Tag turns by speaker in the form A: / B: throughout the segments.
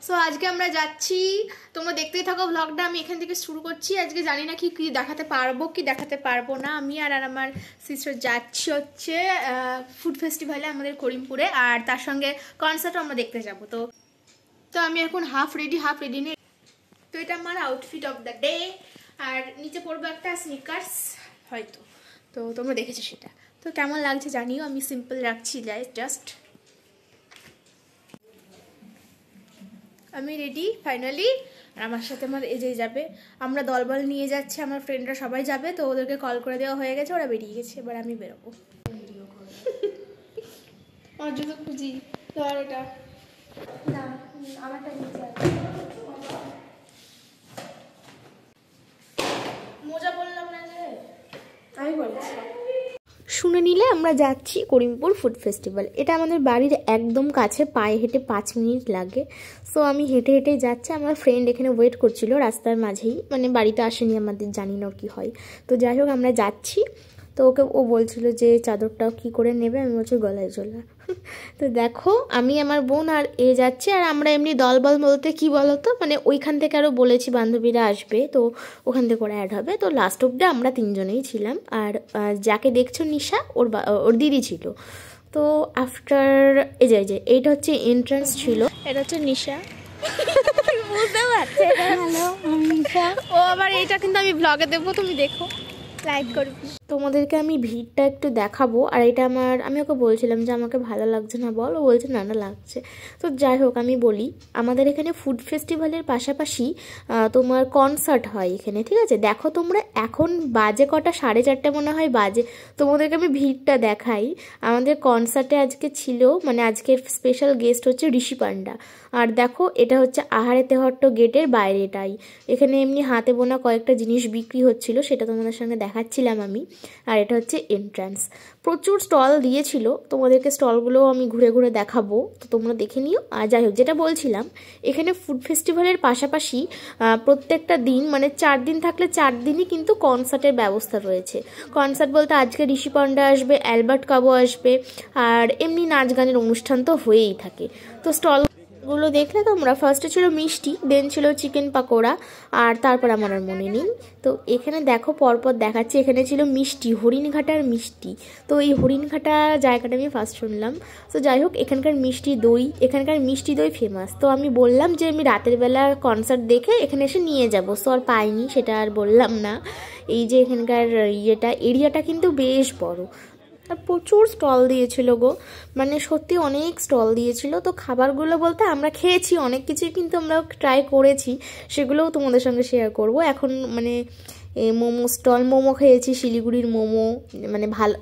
A: So আজকে আমরা যাচ্ছি, তোমরা দেখতেই থাকো ব্লগটা। আমি এখান থেকে শুরু করছি। আজকে জানি না কি কি দেখাতে পারবো কি দেখাতে পারবো না। আমি আর আমার সিস্টার যাচ্ছি হচ্ছে ফুড ফেস্টিভ্যালে আমাদের করিমপুরে, আর তার সঙ্গে কনসার্টও আমরা দেখতে যাবো। তো তো আমি এখন হাফ রেডি নেই। তো এটা আমার আউটফিট অফ দ্য ডে, আর নিচে পরবো একটা স্নিকার্স হয়তো। তো তোমরা দেখেছো সেটা। তো কেমন লাগছে জানিও। আমি সিম্পল রাখছি জাস্ট। আমি রেডি ফাইনালি। আর আমার সাথে আমার এজে যাবে। আমরা দলবল নিয়ে যাচ্ছি, আমার ফ্রেন্ডরা সবাই যাবে। তো ওদেরকে কল করে দেওয়া হয়ে গেছে, ওরা বেরিয়ে গেছে। এবার আমি বেরোবো। অর্জুন খুঁজি ধর এটা না, আমারটা নিচে আছে। মোজা বললাম না যে, আমি বলছি। শুনে নিলে আমরা যাচ্ছি করিমপুর ফুড ফেস্টিভ্যাল। এটা আমাদের বাড়ির একদম কাছে, পায়ে হেঁটে 5 মিনিট লাগে। সো আমি হেঁটে হেঁটে যাচ্ছি। আমার ফ্রেন্ড এখানে ওয়েট করছিল রাস্তার মাঝেই, মানে বাড়িতে আসেনি আমাদের, জানি না কি হয়। তো যাই হোক আমরা যাচ্ছি। তো ও বলছিল যে চাদরটাও কি করে নেবে, আমি বলছি গলায় ঝোলা। তো দেখো আমি আমার বোন আর যাচ্ছি। আর আমরা এমনি দলবল বলতে কি বলতো, মানে ওইখান থেকে আরও বলেছি বান্ধবীরা আসবে, তো ওখান থেকে করে অ্যাড হবে। তো লাস্ট অব্দি আমরা 3 জনেই ছিলাম। আর যাকে দেখছো নিশা, ওর দিদি ছিল। তো আফটার যে এইটা হচ্ছে এন্ট্রান্স ছিল, এটা হচ্ছে নিশা। বুঝতে পারছে? হ্যালো নিশা। ও আবার এইটা কিন্তু আমি ব্লগে দেবো, তুমি দেখো, লাইক করবি। তোমাদেরকে আমি ভিড়টা একটু দেখাবো। আর এটা আমি ওকে বলছিলাম যে আমাকে ভালো লাগছে না বল, ও বলছে না না লাগছে। তো যাই হোক আমি বলি, আমাদের এখানে ফুড ফেস্টিভ্যালের পাশাপাশি তোমার কনসার্ট হয় এখানে, ঠিক আছে? দেখো তোমরা এখন বাজে কটা, 4:30 মনে হয় বাজে। তোমাদেরকে আমি ভিড়টা দেখাই। আমাদের কনসার্টে আজকে ছিল, মানে আজকের স্পেশাল গেস্ট হচ্ছে ঋষি পান্ডা। আর দেখো এটা হচ্ছে আহারে তেহট্ট গেটের বাইরেটাই। এখানে এমনি হাতে বোনা কয়েকটা জিনিস বিক্রি হচ্ছিল, সেটা তোমাদের সঙ্গে দেখাচ্ছিলাম আমি। আর এটা হচ্ছে এন্ট্রান্স। প্রচুর স্টল দিয়েছিল, তোমাদেরকে স্টলগুলো আমি ঘুরে ঘুরে দেখাবো, তো তোমরা দেখে নিও। আর যাই হোক যেটা বলছিলাম, এখানে ফুড ফেস্টিভ্যালের পাশাপাশি প্রত্যেকটা দিন, মানে 4 দিন থাকলে 4 দিনই কিন্তু কনসার্টের ব্যবস্থা রয়েছে। কনসার্ট বলতে আজকে ঋষি পান্ডা আসবে, অ্যালবার্ট কাবো আসবে, আর এমনি নাচ গানের অনুষ্ঠান তো হয়েই থাকে। তো স্টলগুলো দেখলে তোমরা, ফার্স্টে ছিল মিষ্টি, দেন ছিল চিকেন পাকোড়া, আর তারপর আমার আর মনে নেই। তো এখানে দেখো পরপর দেখাচ্ছি, এখানে ছিল মিষ্টি, হরিণঘাটার মিষ্টি। তো এই হরিণঘাটা জায়গাটা আমি ফার্স্ট শুনলাম। তো যাই হোক এখানকার মিষ্টি দই ফেমাস। তো আমি বললাম যে আমি রাতের বেলা কনসার্ট দেখে এখানে এসে নিয়ে যাবো। সো আর পাইনি, সেটা আর বললাম না। এই যে এখানকার এরিয়াটা কিন্তু বেশ বড়। আর প্রচুর স্টল দিয়েছিল গো, মানে সত্যি অনেক স্টল দিয়েছিল। তো খাবারগুলো বলতে আমরা খেয়েছি অনেক কিছুই, কিন্তু আমরা ট্রাই করেছি, সেগুলোও তোমাদের সঙ্গে শেয়ার করব এখন। মানে মোমো স্টল, মোমো খেয়েছি, শিলিগুড়ির মোমো, মানে ভালো।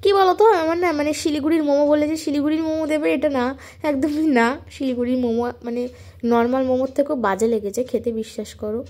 A: কি বলতো আমার না, মানে শিলিগুড়ির মোমো বলে যে শিলিগুড়ির মোমো দেবে এটা না, একদমই না। শিলিগুড়ির মোমো মানে নর্মাল মোমোর থেকেও বাজে লেগেছে খেতে, বিশ্বাস করো।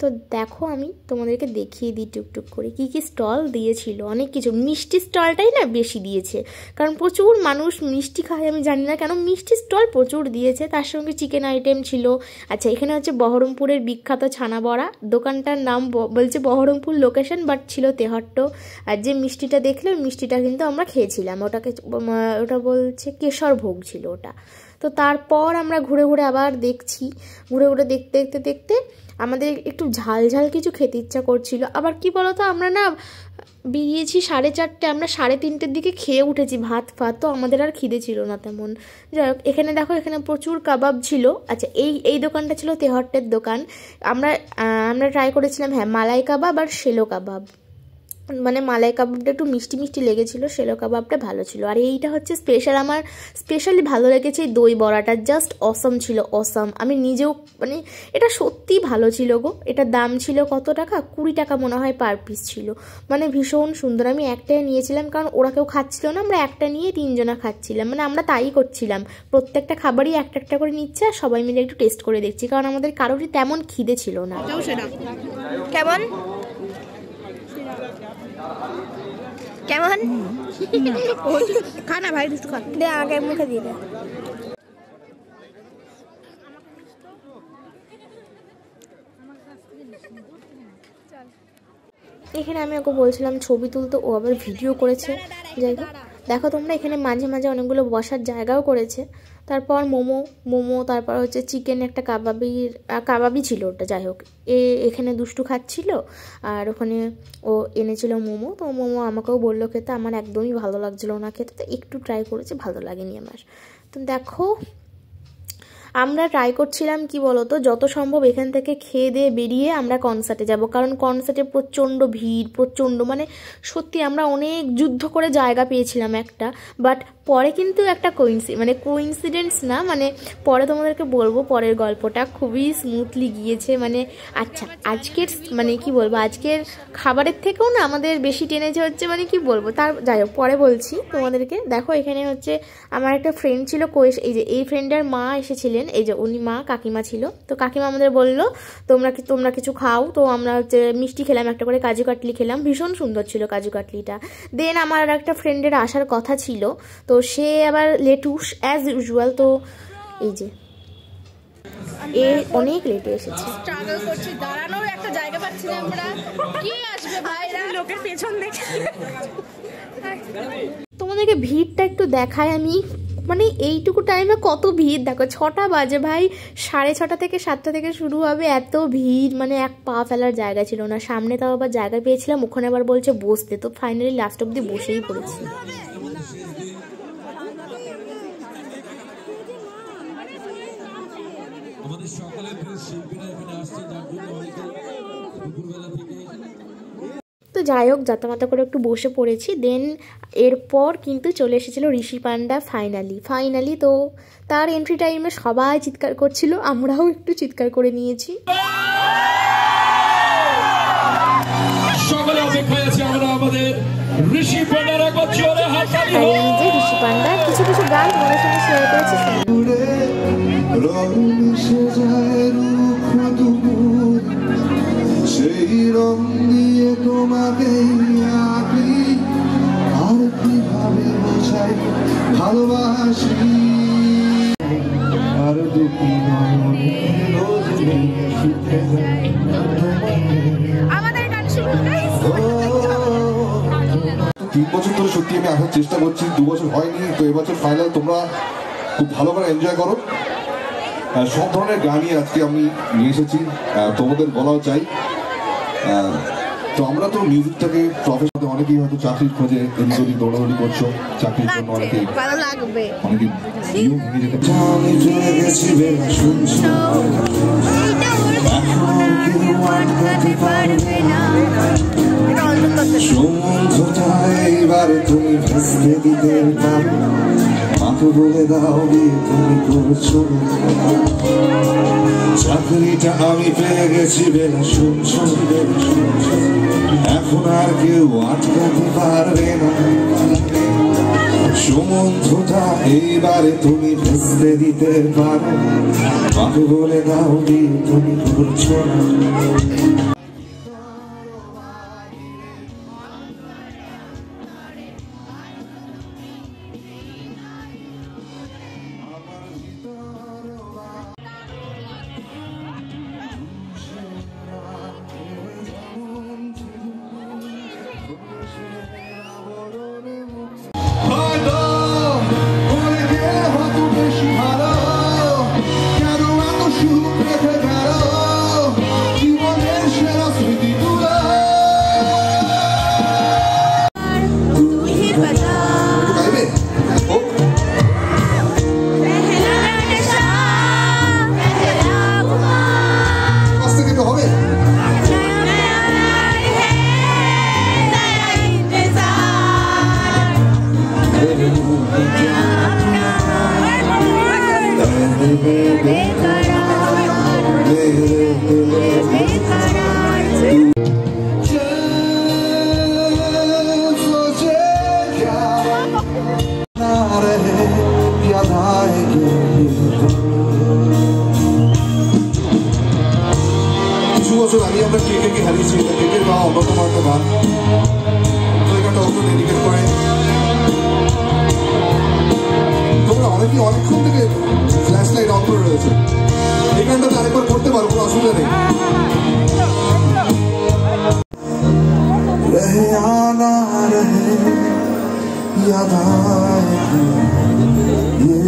A: তো দেখো আমি তোমাদেরকে দেখিয়ে দিই টুকটুক করে কী কী স্টল দিয়েছিল। অনেক কিছু, মিষ্টি স্টলটাই না বেশি দিয়েছে, কারণ প্রচুর মানুষ মিষ্টি খায়, আমি জানি না কেন মিষ্টি স্টল প্রচুর দিয়েছে। তার সঙ্গে চিকেন আইটেম ছিল। আচ্ছা এখানে হচ্ছে বহরমপুরের বিখ্যাত ছানা বড়া, দোকানটার নাম বলছে বহরমপুর লোকেশন, বাট ছিল তেহট্ট। আর যে মিষ্টিটা দেখলে, ওই মিষ্টিটা কিন্তু আমরা খেয়েছিলাম, ওটা বলছে কেশর ভোগ ছিল ওটা। তো তারপর আমরা ঘুরে ঘুরে আবার দেখছি, ঘুরে ঘুরে দেখতে দেখতে দেখতে আমাদের একটু ঝাল ঝাল কিছু খেতে ইচ্ছা করছিল। আবার কি বলতো, আমরা না বেরিয়েছি 4:30, আমরা 3:30-র দিকে খেয়ে উঠেছি ভাত। তো আমাদের আর খিদে ছিল না তেমন। যাই হোক এখানে দেখো, এখানে প্রচুর কাবাব ছিল। আচ্ছা এই দোকানটা ছিল তেহট্টের দোকান। আমরা ট্রাই করেছিলাম, হ্যাঁ, মালাই কাবাব আর শেলো কাবাব। মানে মালাই কাবাবটা একটু মিষ্টি মিষ্টি লেগেছিলো, শেলো কাবাবটা ভালো ছিল। আর এইটা হচ্ছে আমার স্পেশালি ভালো লেগেছে এই দই বড়াটা, জাস্ট অসম ছিল, অসম। আমি নিজেও মানে এটা সত্যিই ভালো ছিল গো। এটার দাম ছিল কত টাকা, 20 টাকা মনে হয় পার পিস ছিল, মানে ভীষণ সুন্দর। আমি একটাই নিয়েছিলাম, কারণ ওরা কেউ খাচ্ছিল না, আমরা একটা নিয়ে 3 জনা খাচ্ছিলাম, মানে আমরা তাই করছিলাম। প্রত্যেকটা খাবারই একটা একটা করে নিচ্ছে, আর সবাই মিলে একটু টেস্ট করে দেখছি, কারণ আমাদের কারোরই তেমন খিদে ছিল না। কেমন কেমন খানা ভাই, দে আগে মুখে দিয়ে দে। এখানে আমি ওকে বলছিলাম ছবি তুলতে, ও আবার ভিডিও করেছে। যাই হোক দেখো তোমরা, এখানে মাঝে মাঝে অনেকগুলো বসার জায়গাও করেছে, তারপর মোমো তারপর হচ্ছে চিকেন একটা কাবাবি ছিল ওটা, যাই হোক এখানে দুষ্টু খাচ্ছিল আর ওখানে ও এনেছিল মোমো। তো মোমো আমাকেও বললো খেতে, আমার একদমই ভালো লাগছিলো না খেতে, তো একটু ট্রাই করেছি, ভালো লাগেনি আমার। তো দেখো আমরা ট্রাই করছিলাম কি বলতো, যত সম্ভব এখান থেকে খেয়ে দিয়ে বেরিয়ে আমরা কনসার্টে যাব, কারণ কনসার্টে প্রচণ্ড ভিড়, প্রচণ্ড মানে সত্যি আমরা অনেক যুদ্ধ করে জায়গা পেয়েছিলাম একটা। বাট পরে কিন্তু একটা কোইন্সিডেন্স না, মানে পরে তোমাদেরকে বলবো পরের গল্পটা, খুবই স্মুথলি গিয়েছে। মানে আচ্ছা আজকের মানে কি বলবো, আজকের খাবারের থেকেও না আমাদের বেশি টেনেছে হচ্ছে মানে কি বলবো, তার যাই হোক পরে বলছি তোমাদেরকে। দেখো এখানে হচ্ছে আমার একটা ফ্রেন্ড ছিল এই যে এই ফ্রেন্ডের মা এসেছিলেন, এই যে উনি কাকিমা ছিল। তো কাকিমা আমাদের বললো তোমরা কিছু খাও। তো আমরা হচ্ছে মিষ্টি খেলাম, একটা করে কাজু কাটলি খেলাম, ভীষণ সুন্দর ছিল কাজু কাটলিটা। দেন আমার আর একটা ফ্রেন্ডের আসার কথা ছিল, তো সে আবার লেটুস অ্যাজ ইউজুয়াল। তো এই যে অনেক লেটে এসেছে,
B: স্ট্রাগল করছি, দাঁড়ানোর একটা জায়গা পাচ্ছি না আমরা। কি আসবে ভাইরা, লোকের পেছন দেখে।
A: তোমাদেরকে ভিড়টা একটু দেখায় আমি, মানে এইটুকু টাইমে কত ভিড় দেখো, 6টা বাজে ভাই, 6:30 থেকে 7টা থেকে শুরু হবে, এত ভিড় মানে এক পা ফেলার জায়গা ছিল না। সামনে তাও আবার জায়গা পেয়েছিলাম, ওখানে আবার বলছে বসতে, তো ফাইনালি লাস্ট অব্দি বসেই পড়েছি। তো যাই হোক যাতামাতা করে একটু বসে পড়েছি। দেন এরপর কিন্তু চলে এসেছিল ঋষি পান্ডা ফাইনালি। তো তার এন্ট্রি টাইমে সবাই চিৎকার করছিল, আমরাও একটু চিৎকার করে নিয়েছি। ঋষি পান্ডা কিছু গান তোমাদের সঙ্গে শেয়ার করেছি। সেই রং দিয়ে তোমাকে আঁকি, আর কিভাবে বোঝাই ভালোবাসি, আর দুঃখী আমাদের গান শুরু।
C: 3 বছর ধরে সত্যি আমি আসার চেষ্টা করছি, 2 বছর হয়নি, তো এবছর ফাইনাল তোমরা খুব ভালো করে এনজয় করো। সব ধরনের গানই আজকে আমি নিয়ে এসেছি, তোমাদের বলাও চাই। তো আমরা তো মিউজিকটাকে প্রফেশনাল, অনেকেই হয়তো চাকরির খোঁজে এদিক দৌড়াদৌড়ি করছো, চাকরির জন্য অনেকেই এইবার তুমি ভেস্তে দিতে পারো, মাকে বলে দাও বিয়ে তুমি করছো, চাকরিটা আমি পেয়ে গেছি বেলা শুনছো, এখন আর কেউ আটকাতে পারবে না, সম্বন্ধটা এইবারে তুমি ভেস্তে দিতে পারো, মাকে বলে দাও বিয়ে তুমি করছো না। আমরা কেকে হারিয়েছি, কেকের গাওয়া অন্যতম একটা গান, এই গানটা অত ডেডিকেট করে। তোমরা অনেকেই অনেকক্ষণ থেকে ফ্ল্যাশ লাইট অন করে রয়েছে, এই গানটাতে আরেকবার করতে পারো, কোনো অসুবিধা নেই। रहे आना रहे याद आए ये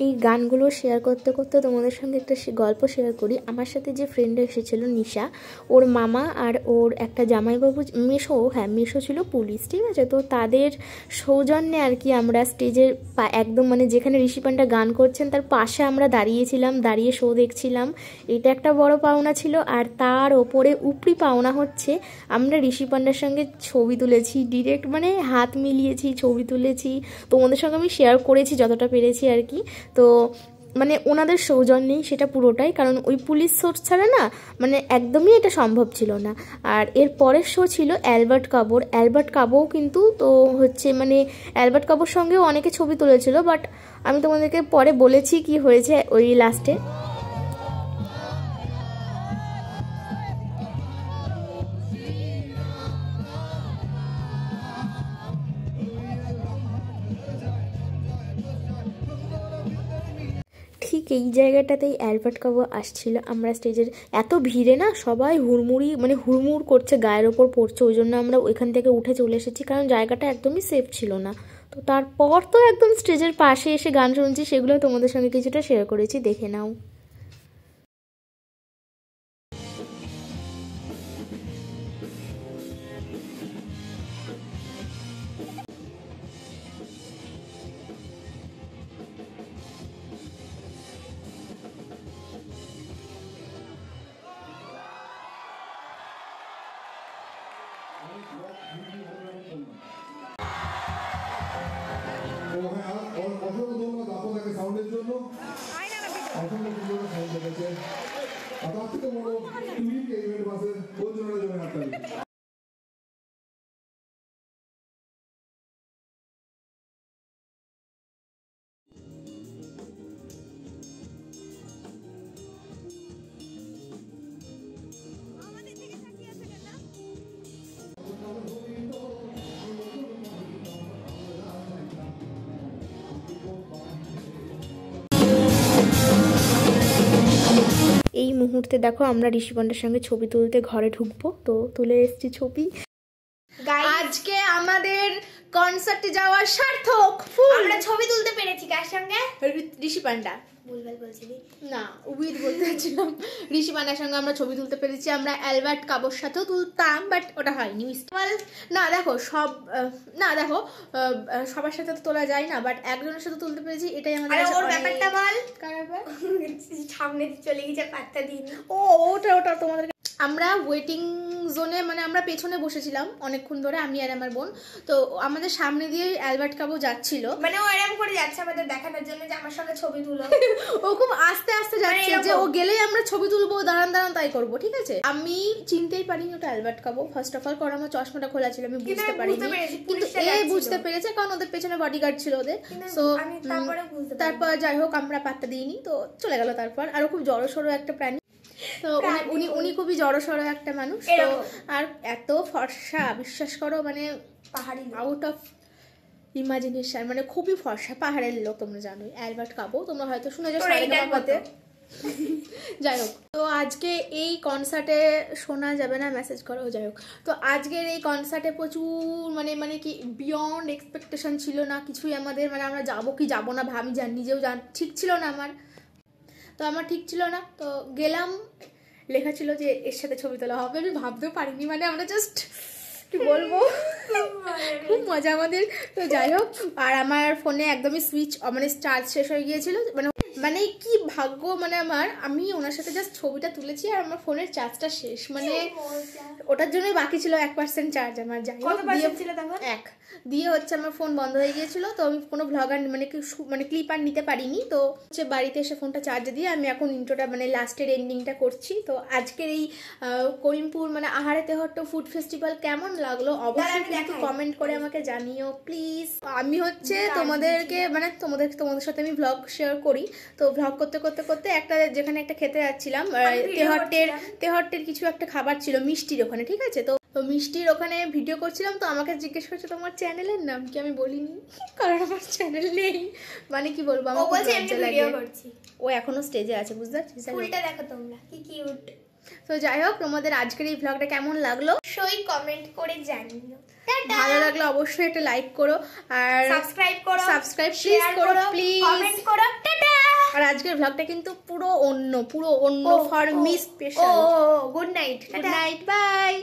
A: এই গানগুলো শেয়ার করতে করতে তোমাদের সঙ্গে একটা গল্প শেয়ার করি। আমার সাথে যে ফ্রেন্ড এসেছিল নিশা, ওর মামা আর ওর একটা জামাইবাবু মেশো ছিল পুলিশ, ঠিক আছে। তো তাদের সৌজন্যে আর কি আমরা স্টেজের একদম মানে যেখানে ঋষি পান্ডা গান করছেন তার পাশে আমরা দাঁড়িয়েছিলাম, দাঁড়িয়ে শো দেখছিলাম। এটা একটা বড় পাওনা ছিল। আর তার ওপরে উপরি পাওনা হচ্ছে আমরা ঋষি পান্ডার সঙ্গে ছবি তুলেছি, ডিরেক্ট মানে হাত মিলিয়েছি, ছবি তুলেছি। তোমাদের সঙ্গে আমি শেয়ার করেছি যতটা পেরেছি আর কি। তো মানে ওনাদের সৌজন্যেই সেটা পুরোটাই, কারণ ওই পুলিশ শো ছাড়া না মানে একদমই এটা সম্ভব ছিল না। আর এর পরের শো ছিল অ্যালবার্ট কাবোর। অ্যালবার্ট কাবোও কিন্তু তো হচ্ছে মানে অ্যালবার্ট কাবোর সঙ্গেও অনেকে ছবি তুলেছিল, বাট আমি তোমাদেরকে পরে বলেছি কি হয়েছে ওই লাস্টে। ঠিক এই জায়গাটাতেই অ্যালবার্ট কাবো আসছিল। আমরা স্টেজের এত ভিড়ে না সবাই হুড়মুড় করছে, গায়ের ওপর পড়ছে, ওই জন্য আমরা ওইখান থেকে উঠে চলে এসেছি, কারণ জায়গাটা একদমই সেফ ছিল না। তো তারপর তো একদম স্টেজের পাশে এসে গান শুনছি, সেগুলো তোমাদের সঙ্গে কিছুটা শেয়ার করেছি, দেখে নাও। এই মুহূর্তে দেখো আমরা ঋষি পান্ডার সঙ্গে ছবি তুলতে ঘরে ঢুকবো, তো তুলে এসেছি ছবি।
B: আজকে আমাদের কনসার্টে যাওয়া সার্থক।
D: আমরা ছবি তুলতে পেরেছি কার সঙ্গে?
B: ঋষি পান্ডা।
D: ভুলভাল বলছিলি
B: না, উইথ বলতে চাচ্ছিলাম। ঋষি পান্ডার সঙ্গে আমরা ছবি তুলতে পেরেছি। আমরা অ্যালবার্ট কাবোর সাথেও তুলতাম, বাট ওটা হয়নি। না দেখো সবার সাথে তো তোলা যায় না, বাট একজনের সাথে তুলতে পেরেছি, এটাই আমাদের।
D: ওর ব্যাপারটা বল।
B: কার ব্যাপার?
D: সামনে চলে গেছে, পাত্তা দিইনি।
B: ওটা তোমাদের। আমরা ওয়েটিং জোনে মানে আমরা পেছনে বসেছিলাম অনেকক্ষণ ধরে, আমি আর আমার বোন। তো আমাদের সামনে দিয়ে অ্যালবার্ট কাবো যাচ্ছিল,
D: মানে ও এরকম করে যাচ্ছে আমাদের দেখানোর জন্য যে আমার সঙ্গে ছবি তুলো।
B: ও খুব আস্তে আস্তে যাচ্ছে, যে ও গেলেই আমরা ছবি তুলবো, দাঁড়ান তাই করবো, ঠিক আছে। আমি চিনতেই পারিনি ওটা অ্যালবার্ট কাবো ফার্স্ট অফ অল, কারণ আমার চশমাটা খোলা ছিল, আমি বুঝতে পারিনি। কিন্তু এ বুঝতে পেরেছে, কারণ ওদের পেছনে বডিগার্ড ছিল ওদের। তো তারপর যাই হোক আমরা পাত্তা দিইনি, তো চলে গেল। তারপর আরো খুব জড়সড় একটা প্রাণী, তো উনি খুবই জড়সড় একটা মানুষ। তো আর এত ফর্সা, বিশ্বাস করো মানে
D: পাহাড়ি
B: আউট অফ ইমাজিনেশন, মানে খুবই ফর্সা পাহাড়ের লোক। তোমরা জানোই অ্যালবার্ট কাবো, তোমরা হয়তো শুনেছো। যাই হোক, তো আজকে এই কনসার্টে শোনা যাবে না, মেসেজ করো। যাই হোক, তো আজকের এই কনসার্টে প্রচুর মানে কি বিয়ন্ড এক্সপেকটেশন ছিল না কিছুই আমাদের, মানে আমরা যাবো কি যাবো না ভাবি নিজেও ঠিক ছিল না আমার ঠিক ছিল না। তো গেলাম, লেখা ছিল যে এর সাথে ছবি তোলা হবে, আমি ভাবতেও পারিনি, মানে আমরা জাস্ট কি বলবো, খুব মজা আমাদের। তো যাই হোক, আর আমার ফোনে একদমই সুইচ মানে চার্জ শেষ হয়ে গিয়েছিল, মানে কি ভাগ্য মানে আমার, আমি ওনার সাথে জাস্ট ছবিটা তুলেছি আর আমার ফোনের চার্জটা শেষ, মানে ওটার জন্যই বাকি ছিল 1% চার্জ আমার। যাই হোক, দিয়ে হচ্ছে আমার ফোন বন্ধ হয়ে গিয়েছিল, তো আমি কোনো ভ্লগার মানে ক্লিপ আর নিতে পারিনি। তো হচ্ছে বাড়িতে এসে ফোনটা চার্জ দিয়ে আমি এখন ইন্ট্রোটা মানে লাস্টের এন্ডিংটা করছি। তো আজকের এই করিমপুর মানে আহারে তেহট্ট ফুড ফেস্টিভ্যাল কেমন লাগলো অবশ্যই কিন্তু কমেন্ট করে আমাকে জানিও প্লিজ। আমি হচ্ছে তোমাদেরকে মানে তোমাদের সাথে আমি ভ্লগ শেয়ার করি। তো ভ্লগ করতে করতে করতে যেখানে একটা খেতে যাচ্ছিলাম, তেহট্টের কিছু একটা খাবার ছিল মিষ্টির ওখানে, ঠিক আছে। তো তো মিষ্টির ওখানে ভিডিও করছিলাম, তো আমাকে জিজ্ঞেস করছে তোমার চ্যানেলের নাম কি, আমি বলিনি কারণ আমার চ্যানেল নেই। মানে কি বলবো, আমার খুব লজ্জা লাগে। ও এখনো স্টেজে আছে, বুঝতে পারছিস?
D: ফুলটা দেখো তোমরা কি কিউট।
B: তো যাই হোক, তোমাদের আজকের এই ভ্লগটা কেমন লাগলো
D: অবশ্যই কমেন্ট করে জানিও।
B: ভালো লাগলে অবশ্যই একটা লাইক করো আর
D: সাবস্ক্রাইব করো,
B: প্লিজ করো, প্লিজ
D: কমেন্ট করো। টাটা।
B: আর আজকের ভ্লগটা কিন্তু পুরো অন্য for me special.
D: Good night.
B: Good night, by.